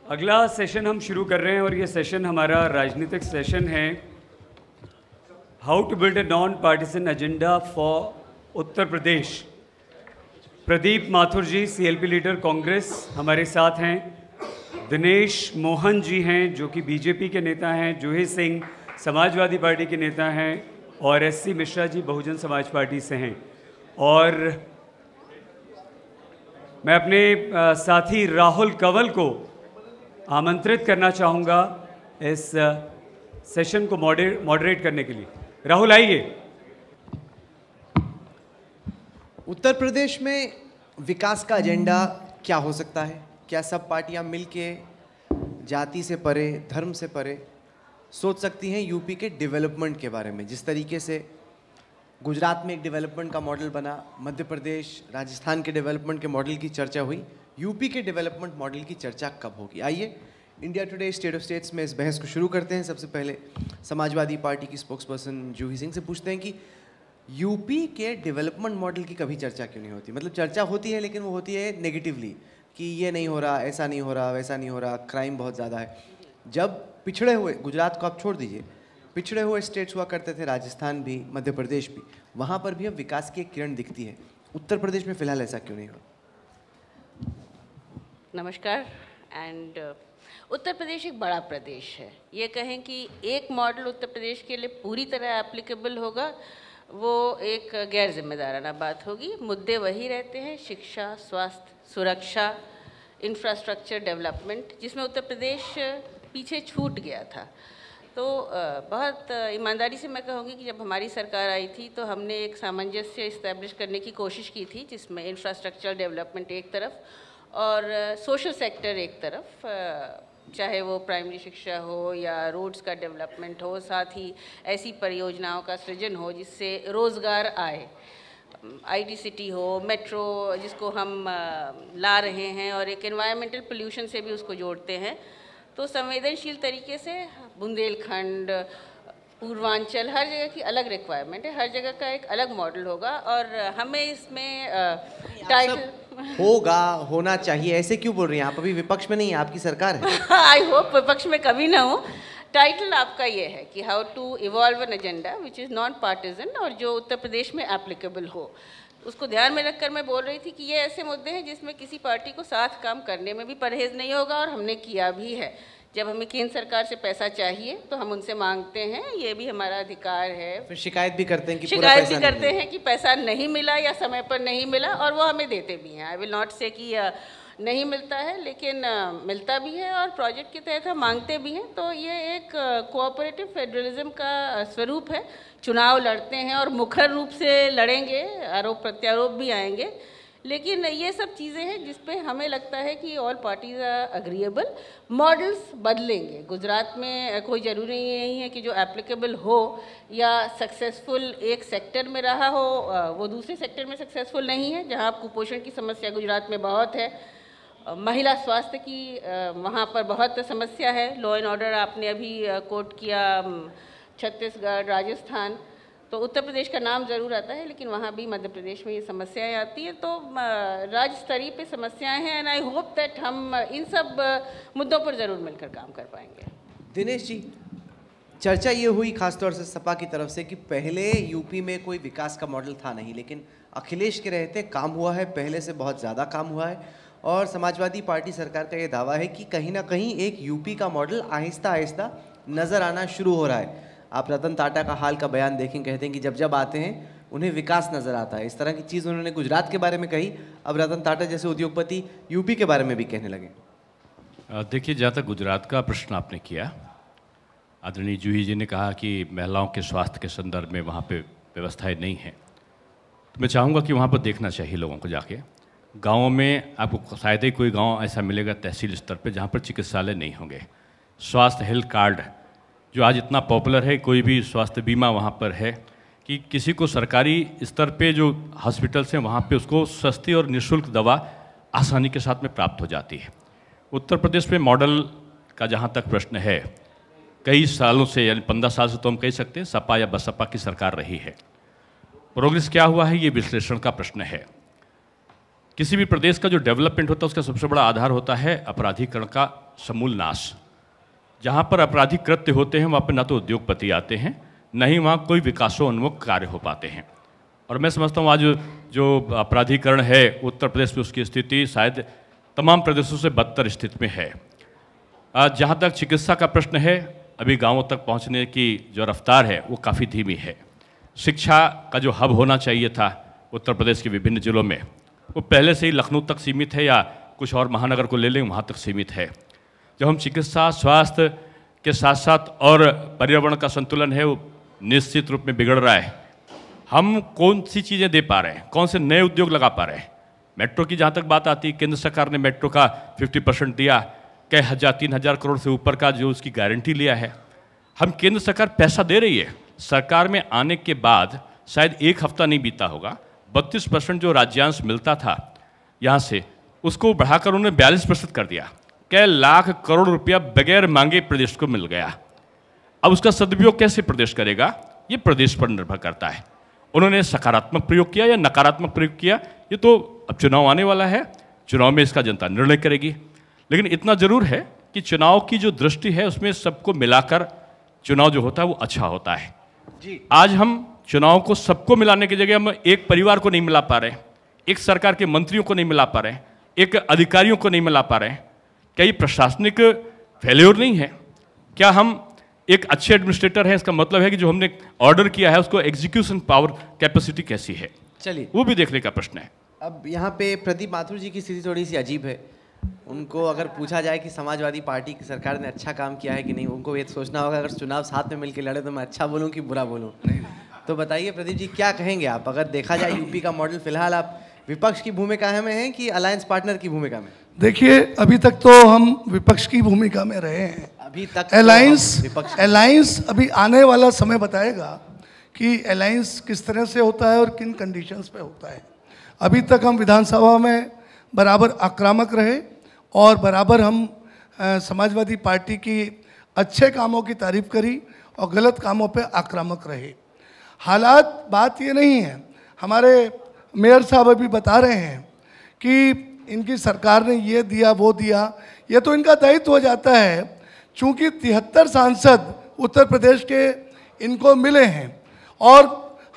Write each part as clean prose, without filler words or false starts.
अगला सेशन हम शुरू कर रहे हैं और ये सेशन हमारा राजनीतिक सेशन है। How to build a non partisan agenda for Uttar Pradesh. Pradeep Mathur ji CLP leader Congress हमारे साथ हैं। दिनेश मोहन जी हैं जो कि बीजेपी के नेता हैं। जूही सिंह समाजवादी पार्टी के नेता हैं और एससी मिश्रा जी बहुजन समाज पार्टी से हैं। और मैं अपने साथी राहुल कंवल को आमंत्रित करना चाहूँगा इस सेशन को मॉडरेट करने के लिए। राहुल आइए। उत्तर प्रदेश में विकास का एजेंडा क्या हो सकता है? क्या सब पार्टियां मिलके जाति से परे, धर्म से परे सोच सकती हैं यूपी के डेवलपमेंट के बारे में? जिस तरीके से गुजरात में एक डेवलपमेंट का मॉडल बना, मध्य प्रदेश, राजस्थान के डेवलपमेंट के मॉडल की चर्चा हुई, यूपी के डेवलपमेंट मॉडल की चर्चा कब होगी? आइए India today state of states में इस बहस को शुरू करते हैं। सबसे पहले समाजवादी पार्टी की स्पोक्सपर्सन जूही सिंह से पूछते हैं कि यूपी के डेवलपमेंट मॉडल की कभी चर्चा क्यों नहीं होती? मतलब चर्चा होती है लेकिन वो होती है नेगेटिवली कि ये नहीं हो रहा, ऐसा नहीं हो रहा, वैसा नहीं हो रहा, क्राइम बहुत ज़्यादा है। जब पिछड़े हुए, गुजरात को आप छोड़ दीजिए, पिछड़े हुए स्टेट्स हुआ करते थे, राजस्थान भी, मध्य प्रदेश भी, वहाँ पर भी अब विकास की एक किरण दिखती है। उत्तर प्रदेश में फिलहाल ऐसा क्यों नहीं हो? नमस्कार। एंड उत्तर प्रदेश एक बड़ा प्रदेश है। ये कहें कि एक मॉडल उत्तर प्रदेश के लिए पूरी तरह एप्लीकेबल होगा, वो एक गैर जिम्मेदाराना बात होगी। मुद्दे वही रहते हैं, शिक्षा, स्वास्थ्य, सुरक्षा, इंफ्रास्ट्रक्चर डेवलपमेंट, जिसमें उत्तर प्रदेश पीछे छूट गया था। तो बहुत ईमानदारी से मैं कहूँगी कि जब हमारी सरकार आई थी तो हमने एक सामंजस्य इस्टेब्लिश करने की कोशिश की थी, जिसमें इंफ्रास्ट्रक्चर डेवलपमेंट एक तरफ और सोशल सेक्टर एक तरफ, चाहे वो प्राइमरी शिक्षा हो या रोड्स का डेवलपमेंट हो, साथ ही ऐसी परियोजनाओं का सृजन हो जिससे रोज़गार आए। आईटी सिटी हो, मेट्रो जिसको हम ला रहे हैं, और एक एनवायरमेंटल पोल्यूशन से भी उसको जोड़ते हैं। तो संवेदनशील तरीके से बुंदेलखंड, पूर्वांचल, हर जगह की अलग रिक्वायरमेंट है, हर जगह का एक अलग मॉडल होगा और हमें इसमें टाइटल होगा, होना चाहिए, ऐसे क्यों बोल रही हैं आप? अभी विपक्ष में नहीं है, आपकी सरकार है। आई होप विपक्ष में कभी ना हो। टाइटल आपका ये है कि how to evolve an agenda which is non partisan और जो उत्तर प्रदेश में एप्लीकेबल हो। उसको ध्यान में रखकर मैं बोल रही थी कि ये ऐसे मुद्दे हैं जिसमें किसी पार्टी को साथ काम करने में भी परहेज़ नहीं होगा, और हमने किया भी है। जब हमें केंद्र सरकार से पैसा चाहिए तो हम उनसे मांगते हैं, ये भी हमारा अधिकार है। फिर शिकायत भी करते हैं कि शिकायत भी करते हैं कि पैसा नहीं मिला या समय पर नहीं मिला, और वो हमें देते भी हैं। आई विल नॉट से कि नहीं मिलता है, लेकिन मिलता भी है और प्रोजेक्ट के तहत हम मांगते भी हैं। तो ये एक कोऑपरेटिव फेडरलिज्म का स्वरूप है। चुनाव लड़ते हैं और मुखर रूप से लड़ेंगे, आरोप प्रत्यारोप भी आएंगे, लेकिन ये सब चीज़ें हैं जिस पे हमें लगता है कि all parties are agreeable. Models बदलेंगे। गुजरात में कोई ज़रूरी नहीं है कि जो एप्लीकेबल हो या सक्सेसफुल एक सेक्टर में रहा हो वो दूसरे सेक्टर में सक्सेसफुल नहीं है। जहाँ कुपोषण की समस्या गुजरात में बहुत है, महिला स्वास्थ्य की वहाँ पर बहुत समस्या है, लॉ एंड ऑर्डर आपने अभी कोट किया, छत्तीसगढ़, राजस्थान, तो उत्तर प्रदेश का नाम ज़रूर आता है, लेकिन वहाँ भी मध्य प्रदेश में ये समस्याएं आती हैं। तो राज्य स्तरीय पे समस्याएं हैं, एंड आई होप दैट हम इन सब मुद्दों पर ज़रूर मिलकर काम कर पाएंगे। दिनेश जी, चर्चा ये हुई खासतौर से सपा की तरफ से कि पहले यूपी में कोई विकास का मॉडल था नहीं, लेकिन अखिलेश के रहते काम हुआ है, पहले से बहुत ज़्यादा काम हुआ है। और समाजवादी पार्टी सरकार का ये दावा है कि कहीं ना कहीं एक यूपी का मॉडल आहिस्ता आहिस्ता नज़र आना शुरू हो रहा है। आप रतन टाटा का हाल का बयान देखें, कहते हैं कि जब जब आते हैं उन्हें विकास नज़र आता है। इस तरह की चीज़ उन्होंने गुजरात के बारे में कही, अब रतन टाटा जैसे उद्योगपति यूपी के बारे में भी कहने लगे। देखिए, जहाँ तक गुजरात का प्रश्न आपने किया, आदरणीय जूही जी ने कहा कि महिलाओं के स्वास्थ्य के संदर्भ में वहाँ पे व्यवस्थाएं नहीं हैं, तो मैं चाहूँगा कि वहाँ पर देखना चाहिए लोगों को जाके। गाँवों में आपको शायद ही कोई गाँव ऐसा मिलेगा तहसील स्तर पर जहाँ पर चिकित्सालय नहीं होंगे। स्वास्थ्य हेल्थ कार्ड जो आज इतना पॉपुलर है, कोई भी स्वास्थ्य बीमा वहाँ पर है कि किसी को सरकारी स्तर पे जो हॉस्पिटल्स हैं वहाँ पे उसको सस्ती और निःशुल्क दवा आसानी के साथ में प्राप्त हो जाती है। उत्तर प्रदेश में मॉडल का जहाँ तक प्रश्न है, कई सालों से, यानी 15 साल से तो हम कह सकते हैं सपा या बसपा की सरकार रही है। प्रोग्रेस क्या हुआ है, ये विश्लेषण का प्रश्न है। किसी भी प्रदेश का जो डेवलपमेंट होता है उसका सबसे बड़ा आधार होता है अपराधीकरण का समूल नाश। जहाँ पर आपराधिक कृत्य होते हैं वहाँ पर न तो उद्योगपति आते हैं, न ही वहाँ कोई विकासोन्मुख कार्य हो पाते हैं। और मैं समझता हूँ आज जो अपराधीकरण है उत्तर प्रदेश में, उसकी स्थिति शायद तमाम प्रदेशों से बदतर स्थिति में है। जहाँ तक चिकित्सा का प्रश्न है, अभी गांवों तक पहुँचने की जो रफ्तार है वो काफ़ी धीमी है। शिक्षा का जो हब होना चाहिए था उत्तर प्रदेश के विभिन्न जिलों में, वो पहले से ही लखनऊ तक सीमित है या कुछ और महानगर को ले लें वहाँ तक सीमित है। जब हम चिकित्सा, स्वास्थ्य के साथ साथ और पर्यावरण का संतुलन है वो निश्चित रूप में बिगड़ रहा है। हम कौन सी चीज़ें दे पा रहे हैं, कौन से नए उद्योग लगा पा रहे हैं। मेट्रो की जहाँ तक बात आती है, केंद्र सरकार ने मेट्रो का 50% दिया, कई हज़ार 3,000 करोड़ से ऊपर का जो उसकी गारंटी लिया है। हम केंद्र सरकार पैसा दे रही है, सरकार में आने के बाद शायद एक हफ्ता नहीं बीता होगा, 32% जो राज्यांश मिलता था यहाँ से, उसको बढ़ाकर उन्होंने 42% कर दिया। कई लाख करोड़ रुपया बगैर मांगे प्रदेश को मिल गया। अब उसका सदुपयोग कैसे प्रदेश करेगा, ये प्रदेश पर निर्भर करता है। उन्होंने सकारात्मक प्रयोग किया या नकारात्मक प्रयोग किया, ये तो अब चुनाव आने वाला है, चुनाव में इसका जनता निर्णय करेगी। लेकिन इतना जरूर है कि चुनाव की जो दृष्टि है उसमें सबको मिलाकर चुनाव जो होता है वो अच्छा होता है जी। आज हम चुनाव को सबको मिलाने की जगह हम एक परिवार को नहीं मिला पा रहे, एक सरकार के मंत्रियों को नहीं मिला पा रहे, एक अधिकारियों को नहीं मिला पा रहे। क्या ये प्रशासनिक फेल्योर नहीं है? क्या हम एक अच्छे एडमिनिस्ट्रेटर हैं, इसका मतलब है कि जो हमने ऑर्डर किया है उसको एग्जीक्यूशन पावर कैपेसिटी कैसी है, चलिए वो भी देखने का प्रश्न है। अब यहाँ पे प्रदीप माथुर जी की स्थिति थोड़ी सी अजीब है। उनको अगर पूछा जाए कि समाजवादी पार्टी की सरकार ने अच्छा काम किया है कि नहीं, उनको ये सोचना होगा अगर चुनाव साथ में मिलकर लड़े तो मैं अच्छा बोलूँ कि बुरा बोलूँ। तो बताइए प्रदीप जी, क्या कहेंगे आप? अगर देखा जाए यूपी का मॉडल, फिलहाल आप विपक्ष की भूमिका में हैं कि अलायंस पार्टनर की भूमिका में? देखिए, अभी तक तो हम विपक्ष की भूमिका में रहे हैं। अभी तक अलायंस अभी आने वाला समय बताएगा कि अलायंस किस तरह से होता है और किन कंडीशंस पे होता है। अभी तक हम विधानसभा में बराबर आक्रामक रहे और बराबर हम समाजवादी पार्टी की अच्छे कामों की तारीफ करी और गलत कामों पे आक्रामक रहे। हालात, बात ये नहीं है, हमारे मेयर साहब अभी बता रहे हैं कि इनकी सरकार ने ये दिया वो दिया, ये तो इनका दायित्व हो जाता है। चूँकि 73 सांसद उत्तर प्रदेश के इनको मिले हैं और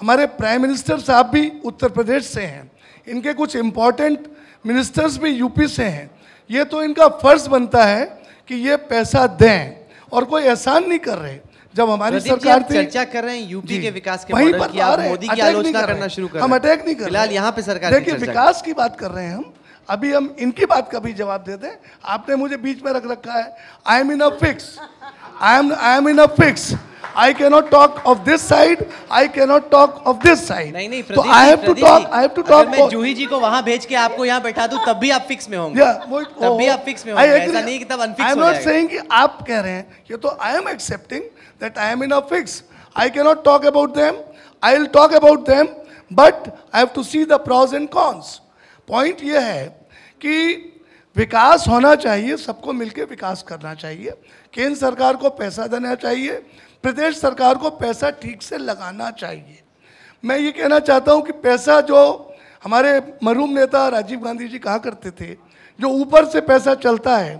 हमारे प्राइम मिनिस्टर साहब भी उत्तर प्रदेश से हैं, इनके कुछ इम्पोर्टेंट मिनिस्टर्स भी यूपी से हैं। ये तो इनका फर्ज बनता है कि ये पैसा दें, और कोई एहसान नहीं कर रहे। जब हमारी सरकार थी, चर्चा कर रहे हैं यूपी के विकास के मॉडल की, आप मोदी की आलोचना करना शुरू कर रहे हैं। हम अटैक नहीं कर रहे, फिलहाल यहाँ पे सरकार देखिए विकास की बात कर रहे हैं हम। अभी हम इनकी बात का भी जवाब देते हैं। आपने मुझे बीच में रख रखा है। I am in a fix, I am in a fix. I cannot talk of this side, I cannot talk of this side. नहीं तो I have to talk. अगर मैं जूही जी को वहाँ भेज के आपको यहाँ बैठा दूँ तब भी आप फिक्स में होंगे। तब भी आप फिक्स में होंगे, ऐसा नहीं कि तब अनफिक्स हो जाएगा। I am not saying कि आप कह रहे हैं, ये तो I am accepting that I am in a fix. I cannot talk about them. I will talk about them, but I have to see the pros and cons. Point ये है कि विकास होना चाहिए, सबको मिलकर विकास करना चाहिए। केंद्र सरकार को पैसा देना चाहिए, प्रदेश सरकार को पैसा ठीक से लगाना चाहिए। मैं ये कहना चाहता हूँ कि पैसा जो हमारे मरहूम नेता राजीव गांधी जी कहा करते थे, जो ऊपर से पैसा चलता है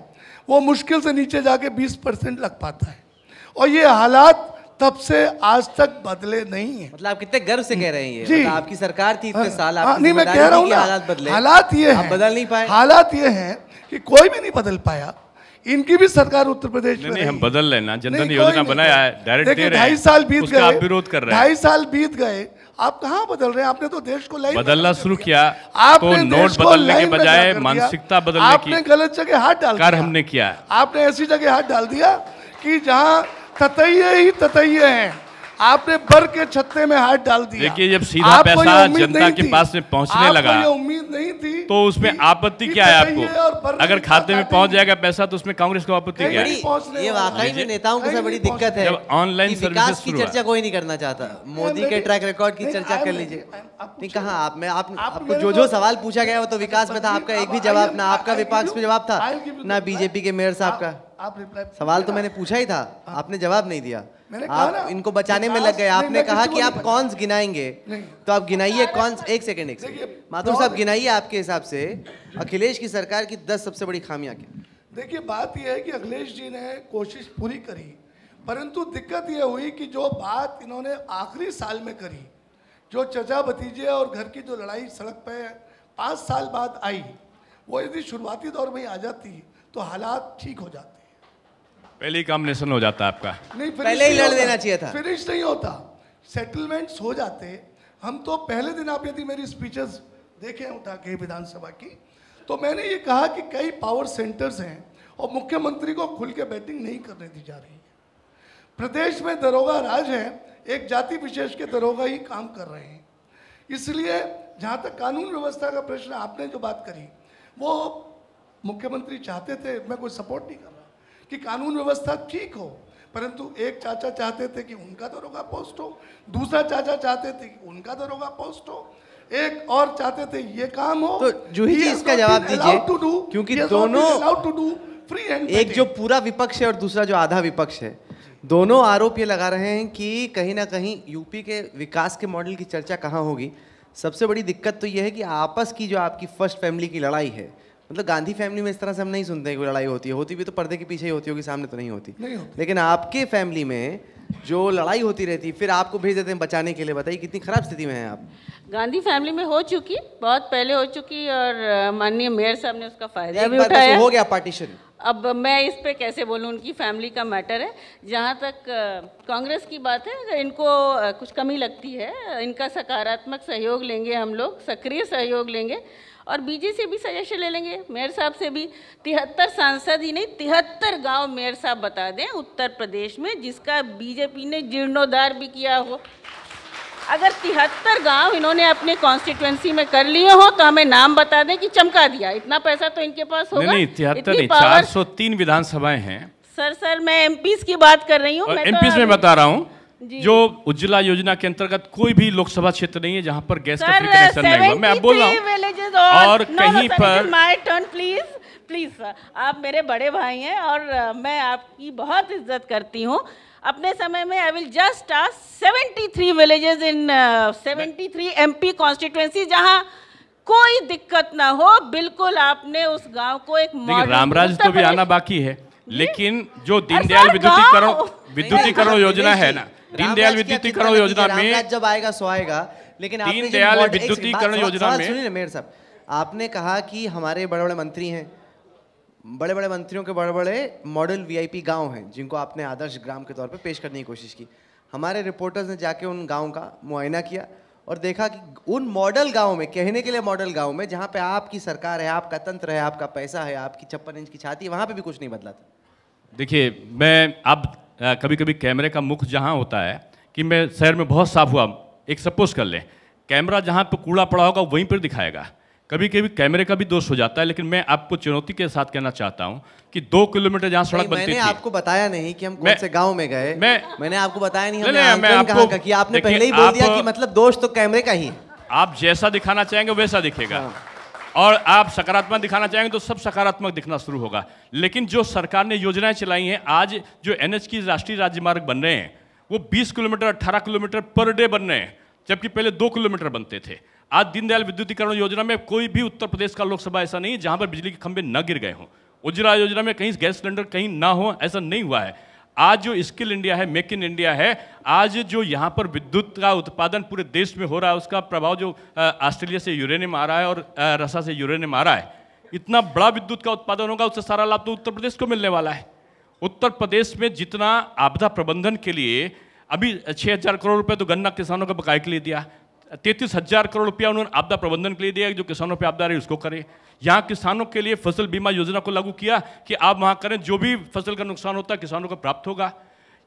वो मुश्किल से नीचे जाके 20% लग पाता है, और ये हालात तब से आज तक बदले नहीं है। मतलब आप कितने गर्व से कह रहे हैं ये? जी, मतलब आपकी सरकार थी इतने साल, आपकी नहीं, मैं कह रहा हूँ ना, हालात बदले, हालात ये आप बदल नहीं पाए। हालात ये हैं कि कोई भी नहीं बदल पाया। इनकी भी सरकार उत्तर प्रदेश में नहीं, हम बदल लेना, जनधन योजना बनाया है, डायरेक्ट दे रहे हैं, 2.5 साल बीत गए, आप विरोध कर रहे हैं। 2.5 साल बीत गए, आप कहाँ बदल रहे हैं? आपने तो देश को लाइन बदलना शुरू किया, आपने तो नोट बदलने के बजाय मानसिकता बदलने की आपने गलत जगह हाथ डाल दिया। कार्य हमने किया। आपने ऐसी जगह हाथ डाल दिया कि जहाँ ततैये ही ततैये हैं, आपने बर के छत्ते में हाथ डाल दिया। देखिए, जब सीधा पैसा जनता के पास में पहुंचने लगा, ये उम्मीद नहीं थी, तो उसमें आपत्ति क्या है आपको? अगर खाते में पहुंच जाएगा पैसा तो उसमें कांग्रेस को आपत्ति क्या है? ये वाकई में नेताओं की सबसे बड़ी दिक्कत है। जब ऑनलाइन विकास की चर्चा कोई नहीं करना चाहता, मोदी के ट्रैक रिकॉर्ड की चर्चा कर लीजिए। नहीं, कहाँ आपको जो सवाल पूछा गया वो तो विकास में था, आपका एक भी जवाब ना आपका विपक्ष में जवाब था, ना बीजेपी के मेयर साहब का। सवाल तो मैंने पूछा ही था, आपने जवाब नहीं दिया। मैंने कहा ना, आप इनको बचाने में लग गए। नहीं, आपने मैं कहा किसी कि को आप नहीं कॉन्स गिनाएंगे, तो आप गिनाइए कॉन्स। एक सेकंड माथुर साहब, गिनाइए आपके हिसाब से अखिलेश की सरकार की 10 सबसे बड़ी खामियां क्या? देखिए, बात यह है कि अखिलेश जी ने कोशिश पूरी करी, परंतु दिक्कत यह हुई कि जो बात इन्होंने आखिरी साल में करी, जो चचा भतीजे और घर की जो लड़ाई सड़क पे 5 साल बाद आई, वो यदि शुरुआती दौर में ही आ जाती तो हालात ठीक हो जाते। पहले ही कॉम्बिनेशन हो जाता आपका। नहीं, पहले ही लड़ देना चाहिए था। फिनिश नहीं होता, सेटलमेंट्स हो जाते। हम तो पहले दिन, आप यदि मेरी स्पीचेस देखें उठा के विधानसभा की, तो मैंने ये कहा कि कई पावर सेंटर्स हैं और मुख्यमंत्री को खुल के बैटिंग नहीं करने दी जा रही है। प्रदेश में दरोगा राज है, एक जाति विशेष के दरोगा ही काम कर रहे हैं। इसलिए जहाँ तक कानून व्यवस्था का प्रश्न, आपने जो बात करी, वो मुख्यमंत्री चाहते थे, मैं कोई सपोर्ट नहीं कर रहा कि कानून व्यवस्था ठीक हो, परंतु एक चाचा चाहते थे कि उनका दरोगा पोस्ट हो, दूसरा चाचा चाहते थे कि उनका दरोगा पोस्ट हो, एक और चाहते थे ये काम हो। तो जूही जी इसका जवाब दीजिए, क्योंकि दोनों, एक जो पूरा विपक्ष है और दूसरा जो आधा विपक्ष है, दोनों आरोप ये लगा रहे हैं कि कहीं ना कहीं यूपी के विकास के मॉडल की चर्चा कहाँ होगी। सबसे बड़ी दिक्कत तो ये है कि आपस की जो आपकी फर्स्ट फैमिली की लड़ाई है, मतलब गांधी फैमिली में इस तरह से हम नहीं सुनते हैं कोई लड़ाई होती भी तो पर्दे के पीछे ही होती होगी, सामने तो नहीं होती। लेकिन आपके फैमिली में जो लड़ाई होती रहती, फिर आपको भेज देते हैं बचाने के लिए। बताइए कितनी खराब स्थिति में हैं आप। गांधी फैमिली में हो चुकी, बहुत पहले हो चुकी, और माननीय मेयर साहब ने उसका फायदा भी एक बार तो उठाया। हो गया पार्टीशन। अब मैं इस पे कैसे बोलूं, उनकी फैमिली का मैटर है। जहाँ तक कांग्रेस की बात है, अगर इनको कुछ कमी लगती है, इनका सकारात्मक सहयोग लेंगे हम लोग, सक्रिय सहयोग लेंगे, और बीजेपी से भी सजेशन ले लेंगे, मेयर साहब से भी। 73 सांसद ही नहीं, 73 गांव मेयर साहब बता दें उत्तर प्रदेश में, जिसका बीजेपी ने जीर्णोद्धार भी किया हो। अगर 73 गांव इन्होंने अपने कॉन्स्टिट्यूएंसी में कर लिए हो तो हमें नाम बता दें कि चमका दिया। इतना पैसा तो इनके पास होगा। नहीं 73 नहीं, 403 विधानसभाएं हैं। सर मैं एमपीज की बात कर रही हूँ। एमपीज में बता रहा हूँ, जो उज्ज्वला योजना के अंतर्गत कोई भी लोकसभा क्षेत्र नहीं है जहां पर गैस का फ्री कनेक्शन नहीं हुआ। मैं अब बोल रहा हूँ, और कहीं पर माय टर्न प्लीज सर, आप मेरे बड़े भाई हैं और मैं आपकी बहुत इज्जत करती हूँ। अपने समय में I will just ask 73 villages in 73 MP constituency जहां कोई दिक्कत ना हो। बिल्कुल आपने उस गांव को एक मॉडल, रामराज तो भी आना बाकी है, लेकिन जो दीनदयाल विद्युतीकरण योजना है ना, दीनदयाल विद्युतीकरण योजना में जब आएगा सो आएगा। लेकिन दीनदयाल विद्युतीकरण योजना में, सुनिए मेयर साहब, आपने कहा कि हमारे बड़े बड़े मंत्री हैं, बड़े बड़े मंत्रियों के बड़े बड़े मॉडल वीआईपी गांव हैं जिनको आपने आदर्श ग्राम के तौर पे पेश करने की कोशिश की। हमारे रिपोर्टर्स ने जाके उन गांव का मुआयना किया और देखा कि उन मॉडल गांव में, कहने के लिए मॉडल गांव में, जहां पे आपकी सरकार है, आपका तंत्र है, आपका पैसा है, आपकी 56 इंच की छाती है, वहां पे भी कुछ नहीं बदला था। देखिए, मैं अब कभी कभी कैमरे का मुख जहां होता है कि मैं शहर में बहुत साफ हुआ, एक सपोज कर लें, कैमरा जहां पे कूड़ा पड़ा होगा वहीं पर दिखाएगा। कभी कभी कैमरे का भी दोष हो जाता है, लेकिन मैं आपको चुनौती के साथ कहना चाहता हूं कि 2 किलोमीटर जहां सड़क बनती थी। मैंने आपको बताया नहीं कि हम कौन से गांव में गए। मैंने आपको बताया नहीं, मैं आपको कि आपने पहले ही बोल दिया कि मतलब दोष तो कैमरे का ही है। आप जैसा दिखाना चाहेंगे वैसा दिखेगा, और आप सकारात्मक दिखाना चाहेंगे तो सब सकारात्मक दिखना शुरू होगा। लेकिन जो सरकार ने योजनाएं चलाई हैं, आज जो एनएच की राष्ट्रीय राजमार्ग बन रहे हैं वो 20 किलोमीटर 18 किलोमीटर पर डे बन रहे हैं, जबकि पहले 2 किलोमीटर बनते थे। आज दीनदयाल विद्युतीकरण योजना में कोई भी उत्तर प्रदेश का लोकसभा ऐसा नहीं है जहां पर बिजली के खंभे न गिर गए हों। उज्ज्वला योजना में कहीं गैस सिलेंडर कहीं ना हो, ऐसा नहीं हुआ है। आज जो स्किल इंडिया है, मेक इन इंडिया है, आज जो यहाँ पर विद्युत का उत्पादन पूरे देश में हो रहा है, उसका प्रभाव जो ऑस्ट्रेलिया से यूरेनियम आ रहा है और रसा से यूरेनियम आ रहा है, इतना बड़ा विद्युत का उत्पादन होगा, उससे सारा लाभ तो उत्तर प्रदेश को मिलने वाला है। उत्तर प्रदेश में जितना आपदा प्रबंधन के लिए अभी 6,000 करोड़ रुपए तो गन्ना किसानों को बकाये के लिए दिया, 33,000 करोड़ रुपया उन्होंने आपदा प्रबंधन के लिए दिया, जो किसानों पे आपदा रही उसको करें। यहाँ किसानों के लिए फसल बीमा योजना को लागू किया कि आप वहाँ करें, जो भी फसल का नुकसान होता है किसानों को प्राप्त होगा।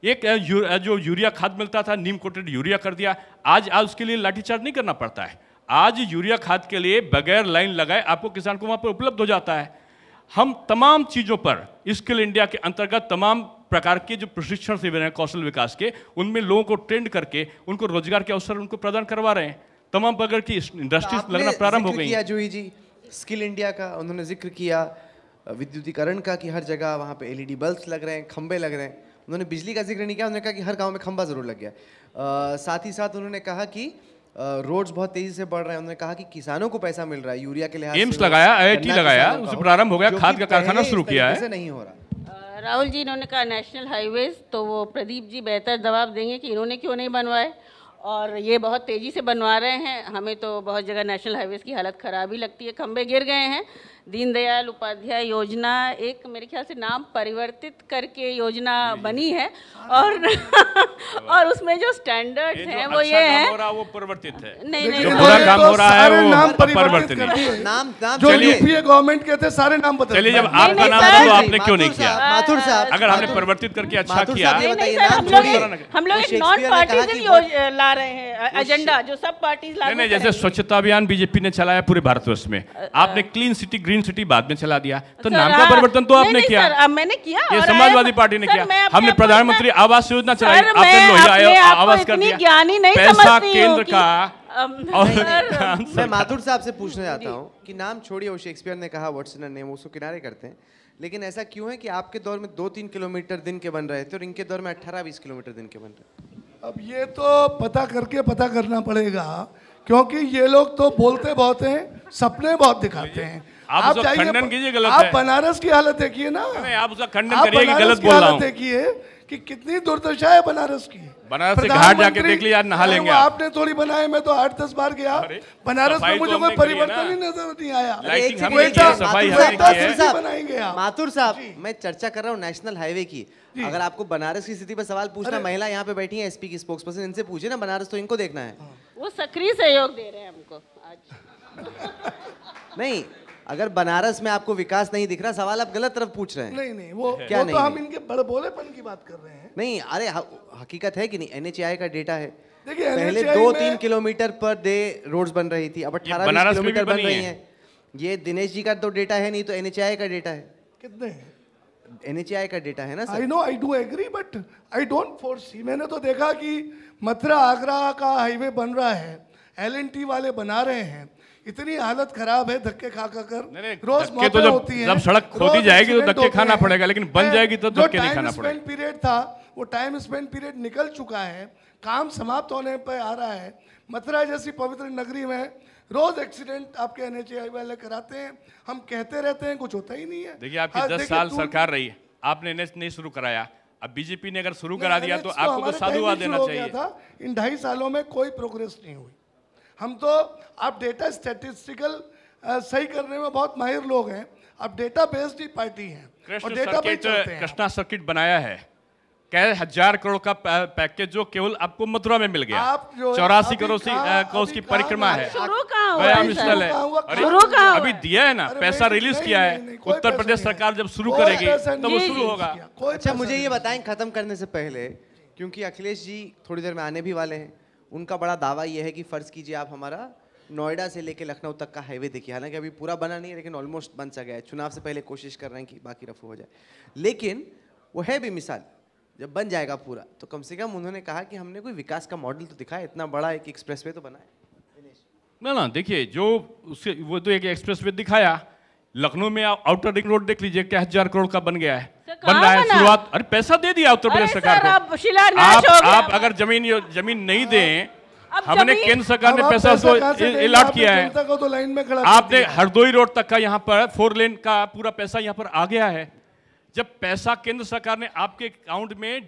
एक जो यूरिया खाद मिलता था, नीम कोटेड यूरिया कर दिया। आज उसके लिए लाठीचार्ज नहीं करना पड़ता है। आज यूरिया खाद के लिए बगैर लाइन लगाए आपको किसान को वहाँ पर उपलब्ध हो जाता है। हम तमाम चीज़ों पर स्किल इंडिया के अंतर्गत तमाम प्रकार के जो प्रशिक्षण शिविर हैं कौशल विकास के, उनमें लोगों को ट्रेंड करके उनको रोजगार के अवसर उनको प्रदान करवा रहे हैं। तमाम प्रकार की इंडस्ट्रीज लगना प्रारंभ हो गई हैं। जूही जी, स्किल इंडिया का उन्होंने जिक्र किया, विद्युतीकरण का, कि हर जगह वहाँ पे एलईडी बल्ब्स लग रहे हैं, खंबे लग रहे हैं। उन्होंने बिजली का जिक्र नहीं किया, उन्होंने कहा कि हर गांव में खंबा जरूर लग गया। साथ ही साथ उन्होंने कहा कि रोड्स बहुत तेजी से बढ़ रहे हैं। उन्होंने कहा कि किसानों को पैसा मिल रहा है यूरिया के लिहाज से। एम्स लगाया, IIT लगाया, उससे प्रारंभ हो गया, खाद का कारखाना शुरू किया है। नहीं हो रहा। राहुल जी, इन्होंने कहा नेशनल हाईवेज, तो वो प्रदीप जी बेहतर जवाब देंगे कि इन्होंने क्यों नहीं बनवाए, और ये बहुत तेज़ी से बनवा रहे हैं। हमें तो बहुत जगह नेशनल हाईवेज की हालत ख़राब ही लगती है, खंबे गिर गए हैं। दीनदयाल उपाध्याय योजना एक मेरे ख्याल से नाम परिवर्तित करके योजना बनी है, और उसमें जो स्टैंडर्ड्स हैं वो ये हैं, वो परिवर्तित है। नहीं नहीं, जो बुरा काम हो रहा है वो नाम परिवर्तन है। नाम जो यूपीए गवर्नमेंट के थे सारे नाम बदल चलिए, जब दिए। आपका नाम था तो आपने क्यों नहीं किया? माथुर साहब, अगर हमने परिवर्तित करके अच्छा माथुर किया। साहब, ये नहीं बताइए, सर, नाम छोड़िए। हम लोग एक शेक्सपियर नॉन ने कहा कि पार्टीजन ला रहे हैं एजेंडा, जो सब पार्टीज लागू नहीं, जैसे करेंगी। स्वच्छता अभियान बीजेपी ने चलाया पूरे भारतवर्ष में, आपने क्लीन सिटी ग्रीन सिटी बाद में चला दिया, तो सर, नाम का परिवर्तन तो नहीं, आपने नहीं किया। सर, अब मैंने किया। ये और समाजवादी पार्टी ने सर, किया। मैं अपने हमने आप को प्रधानमंत्री इतना- आवास योजना चलाई, सर, आपने मैं लोहिया अपने आप को आवास कर इतनी दिया। ज्ञानी नहीं पैसा समझती हूँ केंद्र कि- का मैं माथुर साहब से पूछना चाहता हूँ कि नाम छोड़िए, वो शेक्सपियर ने कहा व्हाट्स इन अ नेम, उसको किनारे करते हैं, लेकिन ऐसा क्यों है कि आपके दौर में 2-3 किलोमीटर दिन के बन रहे थे और इनके दौर में 18-20 किलोमीटर दिन के बन रहे हैं? अब ये तो पता करना पड़ेगा, क्योंकि ये लोग तो बोलते बहुत हैं, सपने बहुत दिखाते हैं। आप उसका जाइए, खंडन कीजिए, गलत आप है। बनारस की हालत देखिए ना, नहीं, आप उसका खंडन आप करिए कि बनारस गलत की बोल रहा हालत हूँ। देखिए कि कितनी दुर्दशा है बनारस की। बनारस से घाट जाके देख लिया, आज नहा अरे लेंगे वो आप। आपने थोड़ी बनाए, मैं तो 8-10 बार गया अरे, बनारस सफाई में, तो मुझे हमने कोई करी है परिवर्तन ना। ही नजर नहीं आया। लाइटिंग एक हमने सेकंड, की है, माथुर सफाई साहब, हमने की है। माथुर साहब, बनाएंगे आप। माथुर साहब, मैं चर्चा कर रहा हूँ नेशनल हाईवे की। अगर आपको बनारस की स्थिति पर सवाल पूछना, महिला यहाँ पे बैठी है, एसपी की स्पोक्सपर्सन, इनसे पूछिए ना, बनारस तो इनको देखना है। वो सक्रिय सहयोग दे रहे हैं हमको आज। नहीं, अगर बनारस में आपको विकास नहीं दिख रहा, सवाल आप गलत तरफ पूछ रहे हैं। नहीं वो क्या वो नहीं तो हम नहीं? इनके बड़बोलेपन की बात कर रहे हैं। नहीं, अरे हकीकत है कि नहीं, NHAI का डेटा है। देखिए, पहले NHAI 2-3 में- किलोमीटर पर डे रोड्स बन रही थी, अब 18-20 बनारस में भी किलोमीटर बन बनी रही है। हैं। ये दिनेश जी का तो डेटा है नहीं, तो NHAI का डेटा है। कितने हैं? NHAI का डेटा है ना sir. I know, I do agree, but I don't foresee. मैंने तो देखा कि मथुरा आगरा का हाईवे बन रहा है, LNT वाले बना रहे हैं, इतनी हालत खराब है, धक्के खा कर नहीं, रोज धक्के मौतें तो जब- होती हैं, जब सड़क खोदी रोज जाएगी तो एक्सीडेंट धक्के होते खाना हैं। पड़ेगा, लेकिन बन जाएगी तो जो धक्के नहीं टाइम खाना स्पेंड पीरियड था, वो टाइम स्पेंड पीरियड निकल चुका है, काम समाप्त होने पर आ रहा है। मथुरा जैसी पवित्र नगरी में रोज एक्सीडेंट आपके NHAI वाले कराते हैं, हम कहते रहते हैं, कुछ होता ही नहीं है। देखिए, आपकी हाँ, 10 देखिए, साल तू- सरकार रही है, आपने NH नहीं शुरू कराया, अब बीजेपी ने अगर शुरू करा दिया तो NH आपको तो हमारे साधुवाद टाइम में देना शुरू हो गया चाहिए। था। इन 2.5 सालों में कोई प्रोग्रेस नहीं हुई। हम तो, आप डेटा स्टैटिस्टिकल सही करने में बहुत माहिर लोग हैं, आप डेटा बेस्ड ही पार्टी हैं और कृष्ण डेटा पे सर्किट, चलते हैं। कृष्णा सर्किट बनाया है, कई 1000 करोड़ का पैकेज जो केवल आपको मथुरा में मिल गया। आप जो 84 अभी करोड़ कहाँ- का उसकी अभी कहाँ परिक्रमा है, शुरू कहाँ हुआ व्यायाम है स्थल सर? है। कहाँ हुआ? अरे, शुरू कहाँ हुआ? अभी दिया है ना, अरे पैसा नहीं, रिलीज नहीं, किया नहीं, है, नहीं, कोई उत्तर पैसा प्रदेश नहीं है। सरकार जब शुरू कोई करेगी पैसा तब वो नहीं शुरू है। होगा। कोई अच्छा, पैसा मुझे ये नहीं है। बताएं खत्म करने से पहले, क्योंकि अखिलेश जी थोड़ी देर में आने भी वाले हैं, उनका बड़ा दावा ये है कि फर्ज कीजिए आप हमारा नोएडा से लेके लखनऊ तक का हाईवे देखिए, हालांकि अभी पूरा बना नहीं है, लेकिन ऑलमोस्ट बन सा गया है। चुनाव से पहले कोशिश कर रहे हैं कि बाकी रफू हो जाए, लेकिन वो है भी मिसाल, जब बन जाएगा पूरा तो कम से कम उन्होंने कहा कि हमने कोई विकास का मॉडल तो दिखाया, इतना बड़ा एक एक्सप्रेसवे तो बना है। ना देखिए, जो उससे वो तो एक एक्सप्रेसवे दिखाया, लखनऊ में आउटर रिंग रोड देख लीजिए, क्या 1000 करोड़ का बन गया है, सर, बन कहाँ रहा है बना? शुरुआत। अरे पैसा दे दिया उत्तर प्रदेश अरे सरकार सर, को। अब शिलान्यास हो गया। आप अगर जमीन नहीं दें, अब हमने जमीन- केंद्र सरकार अब ने आप पैसा कहाँ से देंगे? अलॉट आपने किया है। जनता को तो लाइन में खड़ा कर आपने दिया। हरदोई रोड तक का यहाँ पर 4 लेन का पूरा पैसा यहाँ पर आ गया है। जब पैसा केंद्र सरकार ने आपके अकाउंट में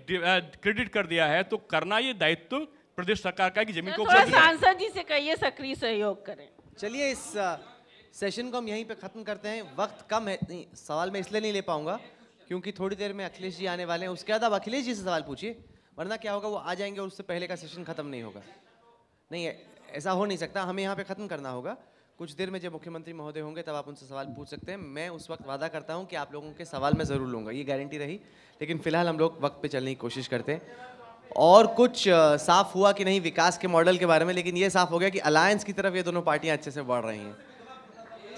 क्रेडिट कर दिया है, तो करना ये दायित्व प्रदेश सरकार का है कि जमीन को थोड़ा उपलब्ध कराएं। सांसद जी से कहिए सक्रिय सहयोग करें। चलिए, इस सेशन को हम यहीं पे ख़त्म करते हैं, वक्त कम है। नहीं, सवाल मैं इसलिए नहीं ले पाऊंगा क्योंकि थोड़ी देर में अखिलेश जी आने वाले हैं, उसके बाद आप अखिलेश जी से सवाल पूछिए, वरना क्या होगा, वो आ जाएंगे और उससे पहले का सेशन खत्म नहीं होगा। नहीं, ऐसा हो नहीं सकता, हमें यहाँ पे ख़त्म करना होगा। कुछ देर में जब मुख्यमंत्री महोदय होंगे तब आप उनसे सवाल पूछ सकते हैं। मैं उस वक्त वादा करता हूँ कि आप लोगों के सवाल मैं ज़रूर लूँगा, ये गारंटी रही। लेकिन फिलहाल हम लोग वक्त पे चलने की कोशिश करते हैं। और कुछ साफ हुआ कि नहीं विकास के मॉडल के बारे में, लेकिन ये साफ हो गया कि अलायंस की तरफ ये दोनों पार्टियां अच्छे से बढ़ रही हैं।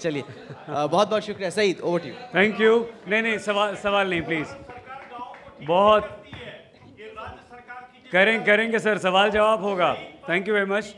चलिए, बहुत बहुत शुक्रिया। Saeed, over to you. Thank you. नहीं, सवाल नहीं प्लीज़, बहुत करेंगे सर, सवाल जवाब होगा। Thank you very much.